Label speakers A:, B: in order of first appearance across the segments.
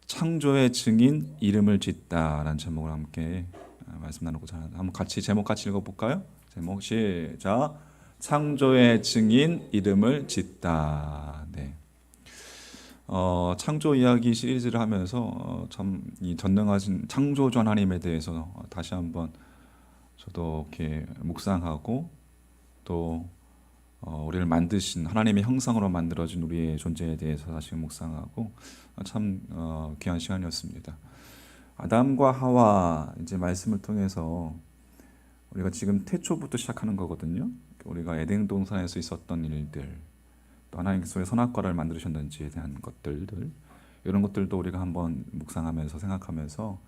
A: 창조의 증인 이름을 짓다라는 제목을 함께 말씀 나누고자 합니다. 한번 같이 제목 같이 읽어볼까요? 제목 시작. 창조의 증인 이름을 짓다. 네. 창조 이야기 시리즈를 하면서 참 이 전능하신 창조주 하나님에 대해서 다시 한번 저도 이렇게 묵상하고 또 우리를 만드신 하나님의 형상으로 만들어진 우리의 존재에 대해서 다시 묵상하고 참 귀한 시간이었습니다. 아담과 하와 이제 말씀을 통해서 우리가 지금 태초부터 시작하는 거거든요. 우리가 에덴 동산에서 있었던 일들, 또 하나님께서 왜 선악과를 만드셨는지에 대한 것들들, 이런 것들도 우리가 한번 묵상하면서 생각하면서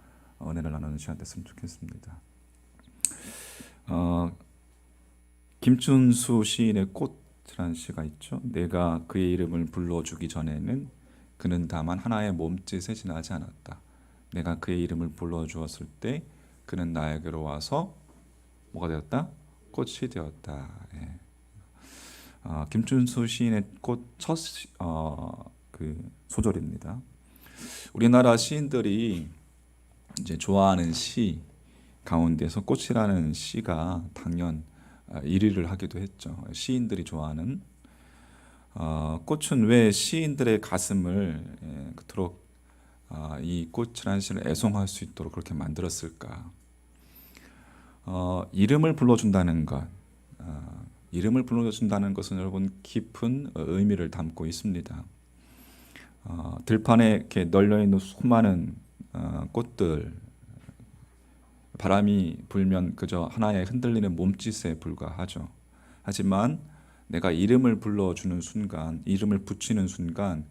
A: 은혜를 나누는 시간 됐으면 좋겠습니다. 김춘수 시인의 꽃이라는 시가 있죠. 내가 그의 이름을 불러주기 전에는 그는 다만 하나의 몸짓에 지나지 않았다. 내가 그의 이름을 불러주었을 때 그는 나에게로 와서 뭐가 되었다? 꽃이 되었다. 예. 김춘수 시인의 꽃 첫 그 소절입니다. 우리나라 시인들이 이제 좋아하는 시 가운데서 꽃이라는 시가 당연 1위를 하기도 했죠. 시인들이 좋아하는 꽃은 왜 시인들의 가슴을 그토록 이 꽃이라는 시를 애송할 수 있도록 그렇게 만들었을까? 이름을 불러준다는 것, 이름을 불러준다는 것은 여러분 깊은 의미를 담고 있습니다. 들판에 이렇게 널려 있는 수많은 꽃들, 바람이 불면 그저 하나의 흔들리는 몸짓에 불과하죠. 하지만 내가 이름을 불러주는 순간, 이름을 붙이는 순간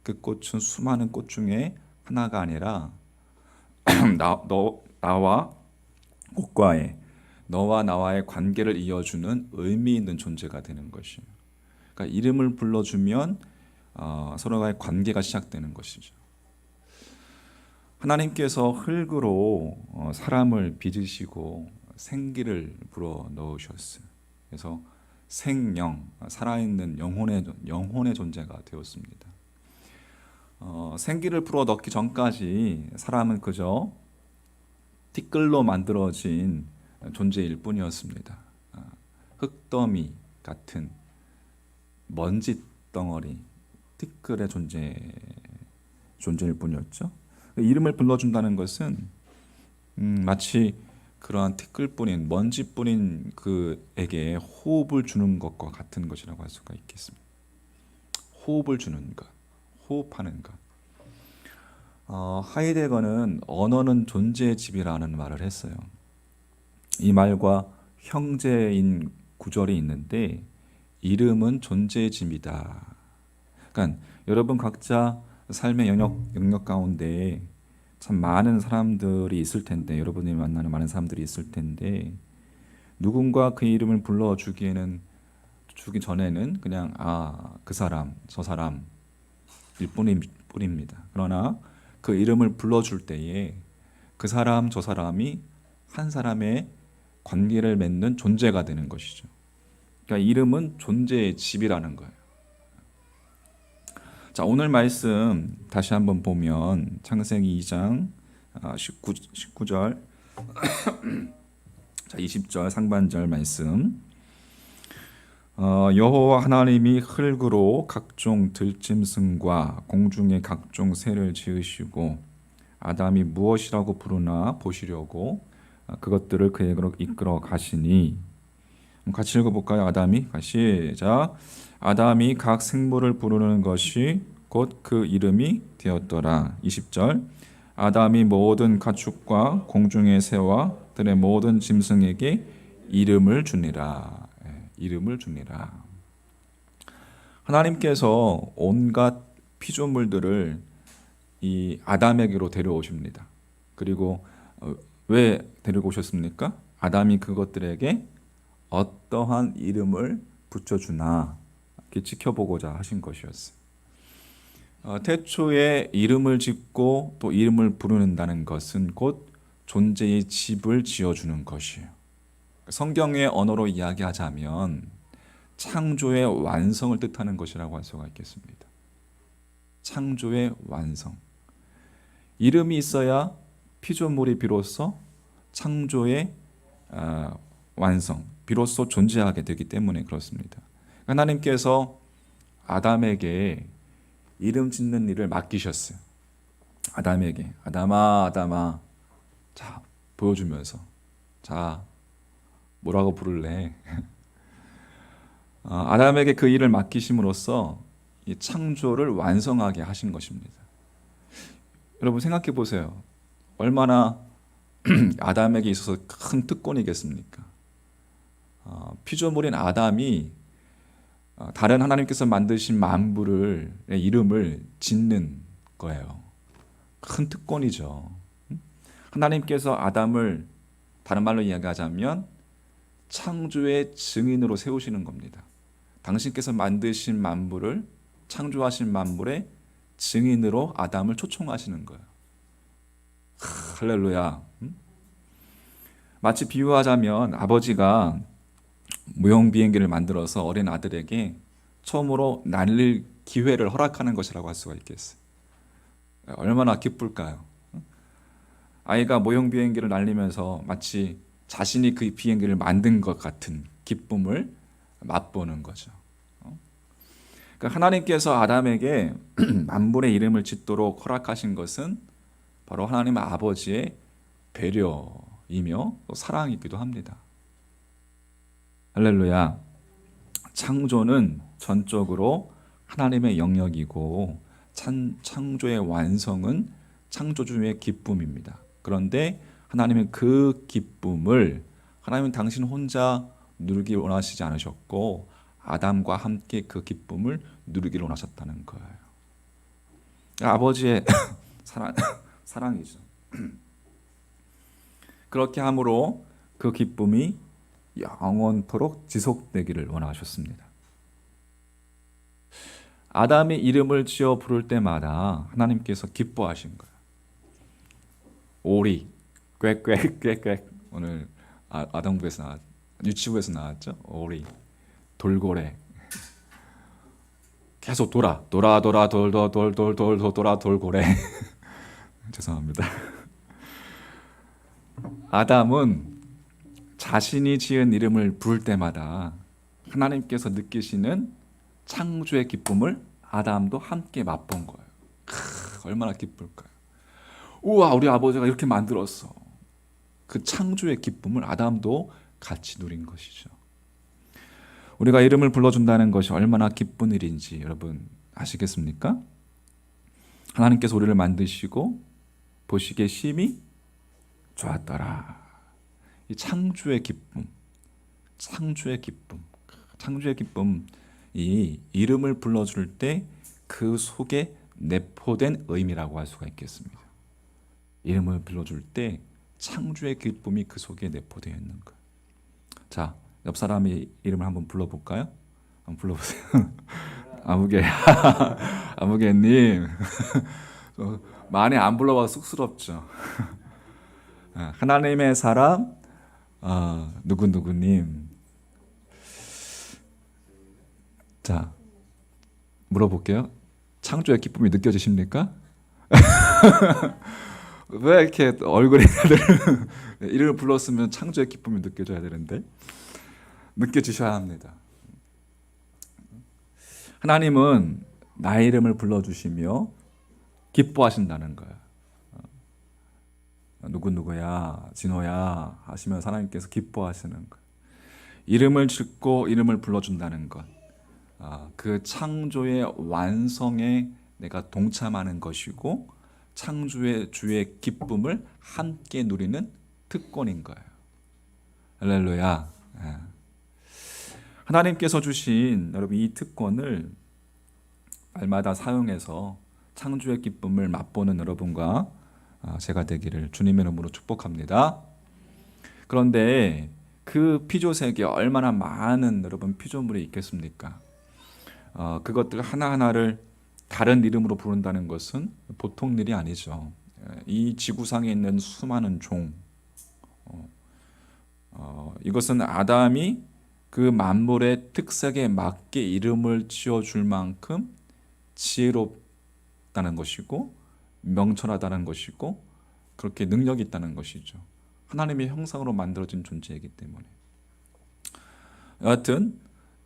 A: 그 꽃은 수많은 꽃 중에 하나가 아니라 나와 꽃과의, 너와 나와의 관계를 이어주는 의미 있는 존재가 되는 것이에요. 그러니까 이름을 불러주면 서로가의 관계가 시작되는 것이죠. 하나님께서 흙으로 사람을 빚으시고 생기를 불어 넣으셨어요. 그래서 생영, 살아있는 영혼의 존재가 되었습니다. 생기를 불어 넣기 전까지 사람은 그저 티끌로 만들어진 존재일 뿐이었습니다. 흙더미 같은 먼지 덩어리, 티끌의 존재일 뿐이었죠. 이름을 불러준다는 것은 마치 그러한 티끌뿐인 먼지뿐인 그에게 호흡을 주는 것과 같은 것이라고 할 수가 있겠습니다. 호흡을 주는 것, 호흡하는 것. 하이데거는 언어는 존재의 집이라는 말을 했어요. 이 말과 형제인 구절이 있는데 이름은 존재의 집이다. 그러니까 여러분 각자 삶의 영역 가운데 참 많은 사람들이 있을 텐데, 여러분이 만나는 많은 사람들이 있을 텐데 누군가 그 이름을 불러주기 전에는 그냥 그 사람, 저 사람일 뿐입니다. 그러나 그 이름을 불러줄 때에 그 사람, 저 사람이 한 사람의 관계를 맺는 존재가 되는 것이죠. 그러니까 이름은 존재의 집이라는 거예요. 자, 오늘 말씀 다시 한번 보면 창세기 2장 19절 자, 20절 상반절 말씀. 여호와 하나님이 흙으로 각종 들짐승과 공중의 각종 새를 지으시고 아담이 무엇이라고 부르나 보시려고 그것들을 그에게로 이끌어 가시니. 같이 읽어볼까요? 아담이 시작. 아담이 각 생물을 부르는 것이 곧 그 이름이 되었더라. 20절. 아담이 모든 가축과 공중의 새와 들의 모든 짐승에게 이름을 주니라. 이름을 주니라. 하나님께서 온갖 피조물들을 이 아담에게로 데려오십니다. 그리고 왜 데리고 오셨습니까? 아담이 그것들에게 어떠한 이름을 붙여주나 이렇게 지켜보고자 하신 것이었어요. 태초에 이름을 짓고 또 이름을 부르는다는 것은 곧 존재의 집을 지어주는 것이에요. 성경의 언어로 이야기하자면 창조의 완성을 뜻하는 것이라고 할 수가 있겠습니다. 창조의 완성. 이름이 있어야 피조물이 비로소 창조의 완성, 비로소 존재하게 되기 때문에 그렇습니다. 하나님께서 아담에게 이름 짓는 일을 맡기셨어요. 아담에게, 아담아, 아담아, 자, 보여주면서, 자, 뭐라고 부를래? 아담에게 그 일을 맡기심으로써 이 창조를 완성하게 하신 것입니다. 여러분 생각해 보세요. 얼마나 아담에게 있어서 큰 특권이겠습니까? 피조물인 아담이 다른 하나님께서 만드신 만물의 이름을 짓는 거예요. 큰 특권이죠. 하나님께서 아담을 다른 말로 이야기하자면 창조의 증인으로 세우시는 겁니다. 당신께서 만드신 만물을, 창조하신 만물의 증인으로 아담을 초청하시는 거예요. 할렐루야. 마치 비유하자면 아버지가 무용 비행기를 만들어서 어린 아들에게 처음으로 날릴 기회를 허락하는 것이라고 할 수가 있겠어요. 얼마나 기쁠까요? 아이가 모형 비행기를 날리면서 마치 자신이 그 비행기를 만든 것 같은 기쁨을 맛보는 거죠. 그러니까 하나님께서 아담에게 만물의 이름을 짓도록 허락하신 것은 바로 하나님 아버지의 배려이며 또 사랑이기도 합니다. 할렐루야. 창조는 전적으로 하나님의 영역이고 창조의 완성은 창조주의 기쁨입니다. 그런데 하나님은 그 기쁨을 하나님은 당신 혼자 누리길 원하시지 않으셨고 아담과 함께 그 기쁨을 누리길 원하셨다는 거예요. 아버지의 사랑이죠. 그렇게 함으로 그 기쁨이 영원토록 지속되기를 원하셨습니다. 아담이 이름을 지어 부를 때마다 하나님께서 기뻐하신 거예요. 오리, 꽥꽥꽥꽥. 오늘 아동부에서 유치부에서 나왔죠. 오리, 돌고래. 계속 돌아 돌고래. 죄송합니다. 아담은 자신이 지은 이름을 부를 때마다 하나님께서 느끼시는 창조의 기쁨을 아담도 함께 맛본 거예요. 얼마나 기쁠까요? 우와, 우리 아버지가 이렇게 만들었어. 그 창조의 기쁨을 아담도 같이 누린 것이죠. 우리가 이름을 불러준다는 것이 얼마나 기쁜 일인지 여러분 아시겠습니까? 하나님께서 우리를 만드시고 보시기에 심히 좋았더라. 이 창조의 기쁨, 창조의 기쁨, 이 이름을 불러줄 때 그 속에 내포된 의미라고 할 수가 있겠습니다. 이름을 불러줄 때 창조의 기쁨이 그 속에 내포되어 있는 거예요. 자, 옆 사람의 이름을 한번 불러볼까요? 한번 불러보세요. 아무개님. 많이 안 불러봐서 쑥스럽죠. 하나님의 사람 누구님. 자, 물어볼게요. 창조의 기쁨이 느껴지십니까? 왜 이렇게 얼굴에 이름을 불렀으면 창조의 기쁨이 느껴져야 되는데 느껴지셔야 합니다. 하나님은 나의 이름을 불러주시며 기뻐하신다는 거예요. 누구야, 진호야 하시면서 하나님께서 기뻐하시는 거예요. 이름을 짓고 이름을 불러준다는 것, 그 창조의 완성에 내가 동참하는 것이고 창조의 주의 기쁨을 함께 누리는 특권인 거예요. 할렐루야. 하나님께서 주신 여러분 이 특권을 날마다 사용해서 창조의 기쁨을 맛보는 여러분과 제가 되기를 주님의 이름으로 축복합니다. 그런데 그 피조 세계에 얼마나 많은 여러분 피조물이 있겠습니까? 그것들 하나하나를 다른 이름으로 부른다는 것은 보통 일이 아니죠. 이 지구상에 있는 수많은 종, 이것은 아담이 그 만물의 특색에 맞게 이름을 지어줄 만큼 지혜롭고 다는 것이고 명철하다는 것이고 그렇게 능력이 있다는 것이죠. 하나님의 형상으로 만들어진 존재이기 때문에. 여하튼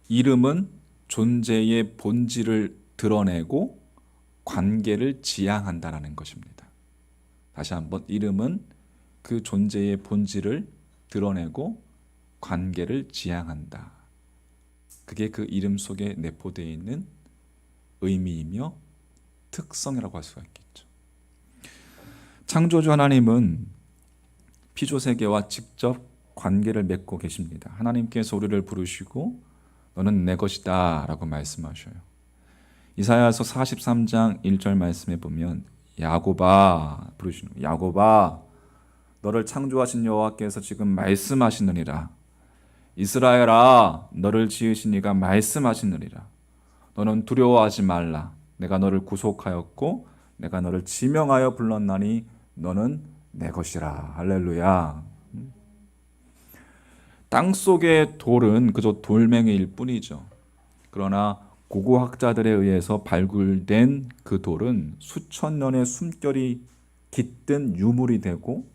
A: 이름은 존재의 본질을 드러내고 관계를 지향한다라는 것입니다. 다시 한번, 이름은 그 존재의 본질을 드러내고 관계를 지향한다. 그게 그 이름 속에 내포되어 있는 의미이며 특성이라고 할 수가 있겠죠. 창조주 하나님은 피조세계와 직접 관계를 맺고 계십니다. 하나님께서 우리를 부르시고 너는 내 것이다 라고 말씀하셔요. 이사야서 43장 1절 말씀에 보면 야곱아 부르시는 거예요. 야곱아, 너를 창조하신 여호와께서 지금 말씀하시느니라. 이스라엘아, 너를 지으신 이가 말씀하시느니라. 너는 두려워하지 말라. 내가 너를 구속하였고 내가 너를 지명하여 불렀나니 너는 내 것이라. 할렐루야. 땅속의 돌은 그저 돌멩이일 뿐이죠. 그러나 고고학자들에 의해서 발굴된 그 돌은 수천 년의 숨결이 깃든 유물이 되고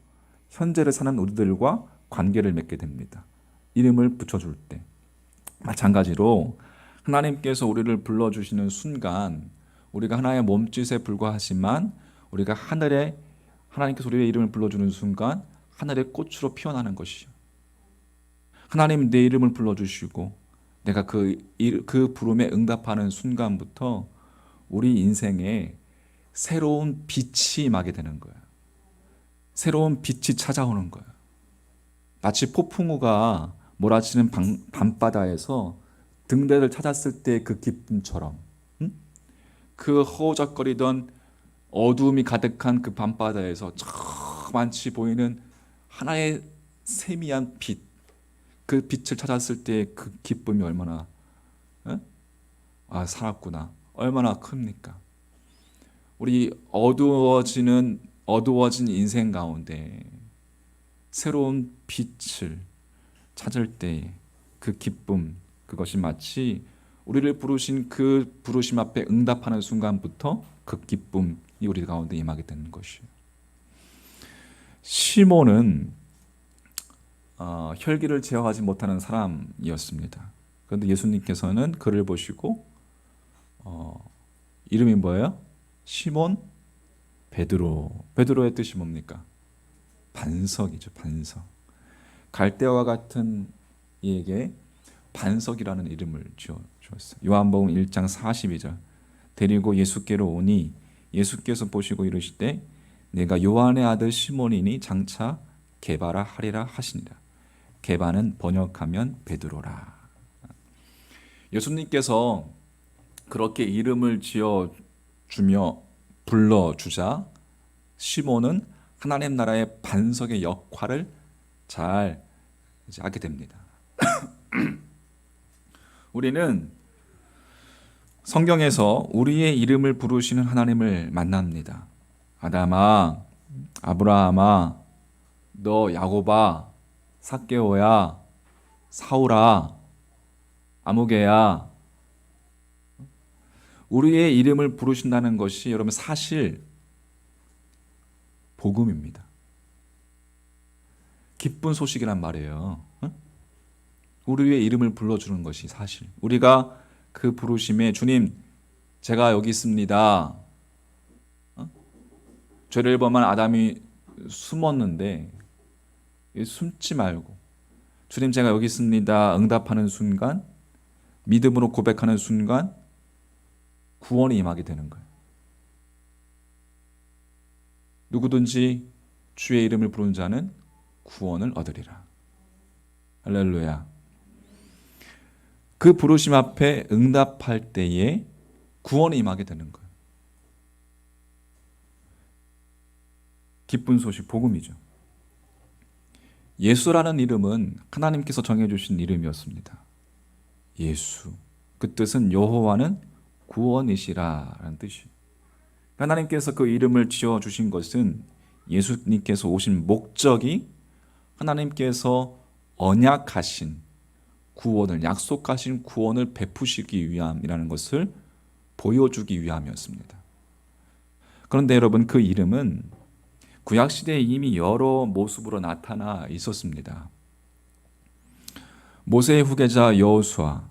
A: 현재를 사는 우리들과 관계를 맺게 됩니다. 이름을 붙여줄 때. 마찬가지로 하나님께서 우리를 불러주시는 순간 우리가 하나의 몸짓에 불과하지만 우리가 하나님께서 우리의 이름을 불러주는 순간 하늘의 꽃으로 피어나는 것이죠. 하나님 내 이름을 불러주시고 내가 그 부름에 응답하는 순간부터 우리 인생에 새로운 빛이 임하게 되는 거예요. 새로운 빛이 찾아오는 거예요. 마치 폭풍우가 몰아치는 밤바다에서 등대를 찾았을 때 그 기쁨처럼, 그 허우적거리던 어두움이 가득한 그 밤바다에서 저만치 보이는 하나의 세미한 빛, 그 빛을 찾았을 때 그 기쁨이 얼마나 살았구나, 얼마나 큽니까? 우리 어두워진 인생 가운데 새로운 빛을 찾을 때 그 기쁨, 그것이 마치 우리를 부르신 그 부르심 앞에 응답하는 순간부터 그 기쁨이 우리 가운데 임하게 되는 것이에요. 시몬은 혈기를 제어하지 못하는 사람이었습니다. 그런데 예수님께서는 그를 보시고 이름이 뭐예요? 시몬 베드로. 베드로의 뜻이 뭡니까? 반석이죠. 반석. 갈대와 같은 이에게 반석이라는 이름을 주었어요. 요한복음 1장 42절. 데리고 예수께로 오니 예수께서 보시고 이르시되 내가 요한의 아들 시몬이니 장차 게바라 하리라 하시니라. 게바는 번역하면 베드로라. 예수님께서 그렇게 이름을 지어주며 불러주자 시몬은 하나님 나라의 반석의 역할을 잘 하게 됩니다. 우리는 성경에서 우리의 이름을 부르시는 하나님을 만납니다. 아담아, 아브라함아, 너 야곱아, 삭개오야, 사울아, 아무개야. 우리의 이름을 부르신다는 것이 여러분 사실 복음입니다. 기쁜 소식이란 말이에요. 우리의 이름을 불러주는 것이 사실. 우리가 그 부르심에 주님, 제가 여기 있습니다. 죄를 범한 아담이 숨었는데 숨지 말고 주님, 제가 여기 있습니다. 응답하는 순간, 믿음으로 고백하는 순간 구원이 임하게 되는 거예요. 누구든지 주의 이름을 부르는 자는 구원을 얻으리라. 할렐루야. 그 부르심 앞에 응답할 때에 구원이 임하게 되는 거예요. 기쁜 소식, 복음이죠. 예수라는 이름은 하나님께서 정해주신 이름이었습니다. 예수. 그 뜻은 여호와는 구원이시라는 뜻이에요. 하나님께서 그 이름을 지어주신 것은 예수님께서 오신 목적이 하나님께서 언약하신 구원을, 약속하신 구원을 베푸시기 위함이라는 것을 보여주기 위함이었습니다. 그런데 여러분, 그 이름은 구약 시대에 이미 여러 모습으로 나타나 있었습니다. 모세의 후계자 여호수아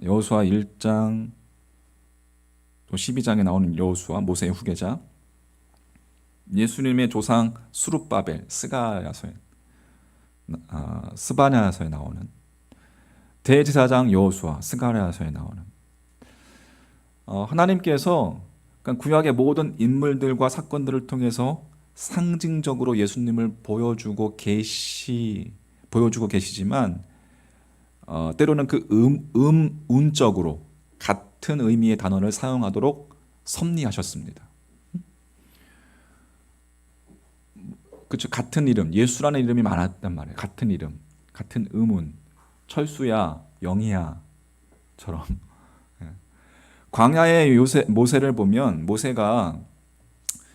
A: 1장 또 12장에 나오는 여호수아, 모세의 후계자, 예수님의 조상 스룹바벨, 스바냐서에 나오는 대제사장 여호수아, 스가랴서에 나오는 하나님께서 그러니까 구약의 모든 인물들과 사건들을 통해서 상징적으로 예수님을 보여주고 계시지만 때로는 그 운적으로 같은 의미의 단어를 사용하도록 섭리하셨습니다. 그렇죠. 같은 이름, 예수라는 이름이 많았단 말이에요. 같은 이름, 같은 음운, 철수야, 영희야처럼. 광야의 모세를 보면 모세가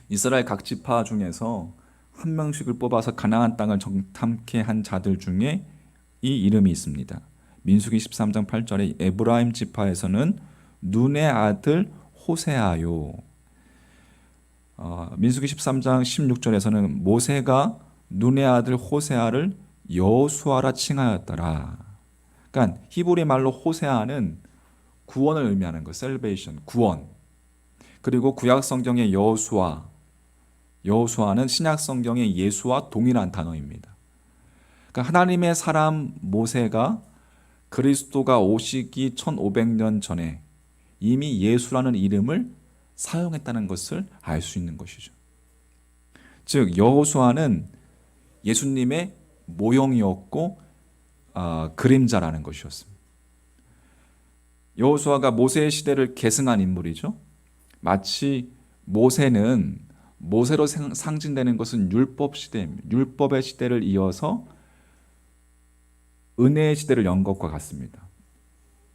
A: 이스라엘 각 지파 중에서 한 명씩을 뽑아서 가나안 땅을 정탐케 한 자들 중에 이 이름이 있습니다. 민수기 13장 8절에 에브라임 지파에서는 눈의 아들 호세아요. 민수기 13장 16절에서는 모세가 눈의 아들 호세아를 여호수아라 칭하였더라. 그러니까 히브리 말로 호세아는 구원을 의미하는 거, salvation, 구원. 그리고 구약 성경의 여호수아는 신약 성경의 예수와 동일한 단어입니다. 그러니까 하나님의 사람 모세가 그리스도가 오시기 1500년 전에 이미 예수라는 이름을 사용했다는 것을 알 수 있는 것이죠. 즉 여호수아는 예수님의 모형이었고 그림자라는 것이었습니다. 여호수아가 모세의 시대를 계승한 인물이죠. 마치 모세로 상징되는 것은 율법 시대입니다. 율법의 시대를 이어서 은혜의 시대를 연 것과 같습니다.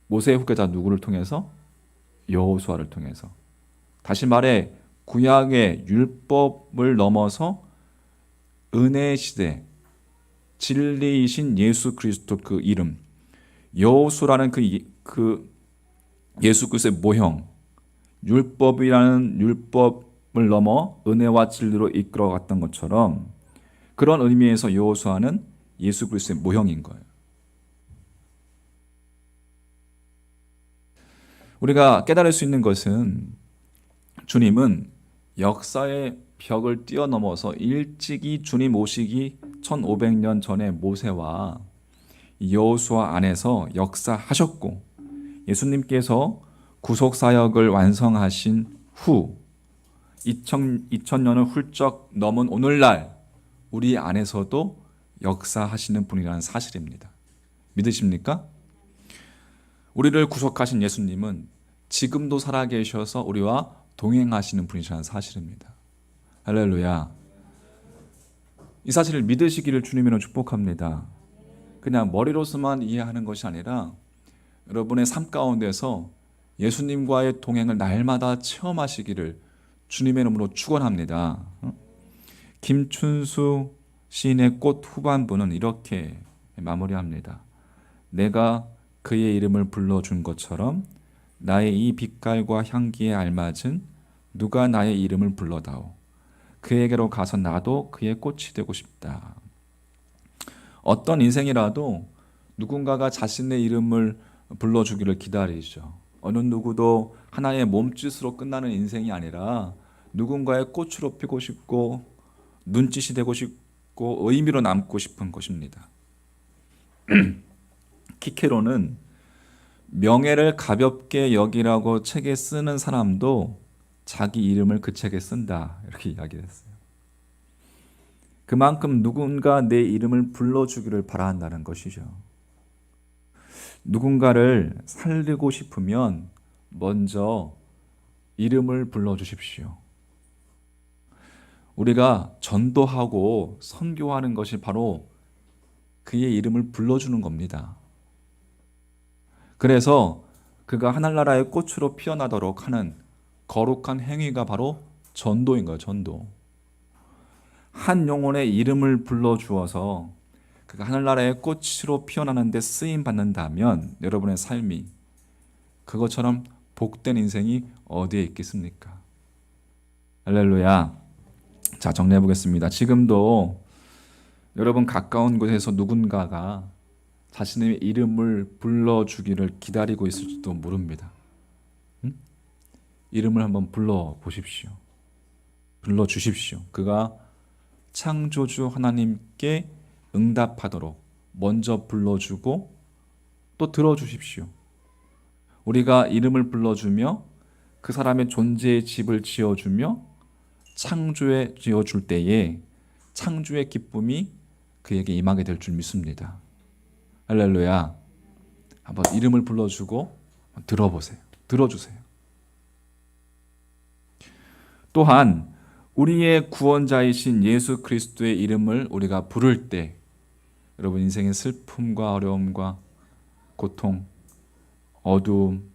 A: 모세의 후계자 누구를 통해서? 여호수아를 통해서. 다시 말해 구약의 율법을 넘어서 은혜의 시대, 진리이신 예수 그리스도 그 이름, 여호수라는 그 예수 그리스도의 모형, 율법을 넘어 은혜와 진리로 이끌어갔던 것처럼 그런 의미에서 여호수아는 예수 그리스도의 모형인 거예요. 우리가 깨달을 수 있는 것은 주님은 역사의 벽을 뛰어넘어서 일찍이 주님 오시기 1500년 전에 모세와 여호수아 안에서 역사하셨고 예수님께서 구속사역을 완성하신 후 2000년을 훌쩍 넘은 오늘날 우리 안에서도 역사하시는 분이라는 사실입니다. 믿으십니까? 우리를 구속하신 예수님은 지금도 살아계셔서 우리와 동행하시는 분이라는 사실입니다. 할렐루야. 이 사실을 믿으시기를 주님으로 축복합니다. 그냥 머리로서만 이해하는 것이 아니라 여러분의 삶 가운데서 예수님과의 동행을 날마다 체험하시기를 주님의 이름으로 축원합니다. 김춘수 시인의 꽃 후반부는 이렇게 마무리합니다. 내가 그의 이름을 불러준 것처럼 나의 이 빛깔과 향기에 알맞은 누가 나의 이름을 불러다오. 그에게로 가서 나도 그의 꽃이 되고 싶다. 어떤 인생이라도 누군가가 자신의 이름을 불러주기를 기다리죠. 어느 누구도 하나의 몸짓으로 끝나는 인생이 아니라 누군가의 꽃으로 피고 싶고 눈짓이 되고 싶고 의미로 남고 싶은 것입니다. 키케로는 명예를 가볍게 여기라고 책에 쓰는 사람도 자기 이름을 그 책에 쓴다 이렇게 이야기했어요. 그만큼 누군가 내 이름을 불러주기를 바란다는 것이죠. 누군가를 살리고 싶으면 먼저 이름을 불러주십시오. 우리가 전도하고 선교하는 것이 바로 그의 이름을 불러주는 겁니다. 그래서 그가 하늘나라의 꽃으로 피어나도록 하는 거룩한 행위가 바로 전도인 거예요. 전도. 한 영혼의 이름을 불러주어서 그가 하늘나라의 꽃으로 피어나는 데 쓰임 받는다면 여러분의 삶이 그것처럼 복된 인생이 어디에 있겠습니까? 할렐루야. 자, 정리해 보겠습니다. 지금도 여러분 가까운 곳에서 누군가가 자신의 이름을 불러주기를 기다리고 있을지도 모릅니다. 응? 이름을 한번 불러보십시오. 불러주십시오. 그가 창조주 하나님께 응답하도록 먼저 불러주고 또 들어주십시오. 우리가 이름을 불러주며 그 사람의 존재의 집을 지어주며 창조에 지어줄 때에 창조의 기쁨이 그에게 임하게 될 줄 믿습니다. 할렐루야. 한번 이름을 불러주고 들어보세요. 들어주세요. 또한 우리의 구원자이신 예수 그리스도의 이름을 우리가 부를 때 여러분 인생의 슬픔과 어려움과 고통, 어두움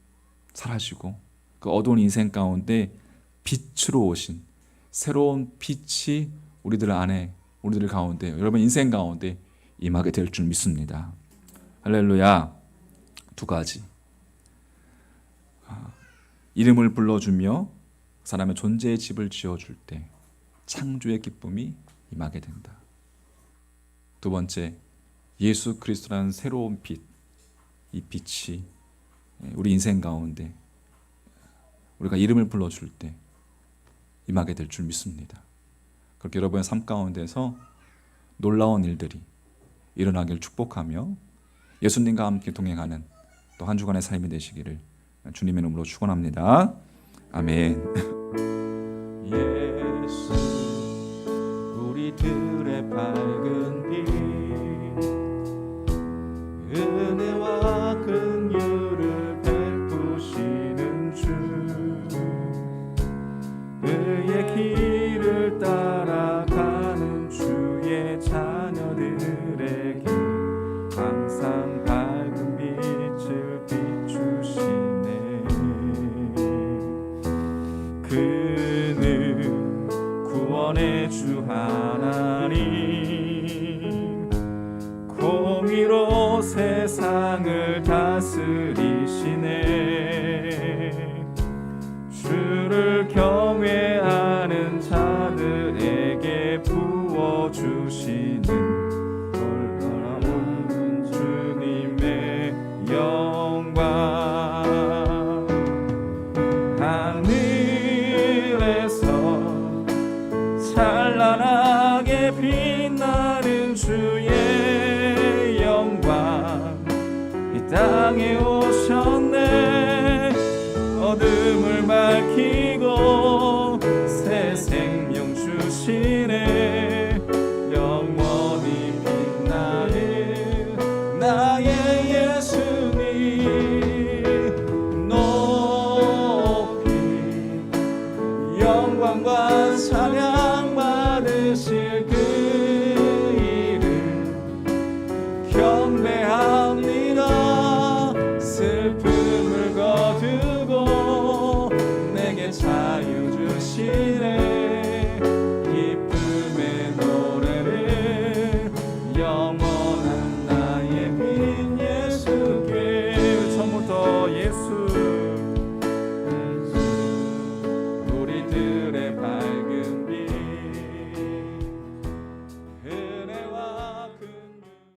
A: 사라지고 그 어두운 인생 가운데 빛으로 오신 새로운 빛이 우리들 안에, 우리들 가운데, 여러분 인생 가운데 임하게 될 줄 믿습니다. 할렐루야. 두 가지. 이름을 불러주며 사람의 존재의 집을 지어줄 때 창조의 기쁨이 임하게 된다. 두 번째, 예수 그리스도라는 새로운 빛, 이 빛이 우리 인생 가운데 우리가 이름을 불러줄 때 임하게 될 줄 믿습니다. 그렇게 여러분의 삶 가운데서 놀라운 일들이 일어나길 축복하며 예수님과 함께 동행하는 또 한 주간의 삶이 되시기를 주님의 이름으로 축원합니다. 아멘. 예수 우리들의 밝은 빛 은혜와 긍휼을 베푸시는 주 그의 길을 따라가는 주의 자녀들에게 항상 밝은 빛을 비추시네. 그는 구원의 주 하나님 공의로 세상을 다스리시네. 주를 경외하는 자들에게 부어주시는 놀라운 주님의 영광. 하늘에서 찬란하게 빛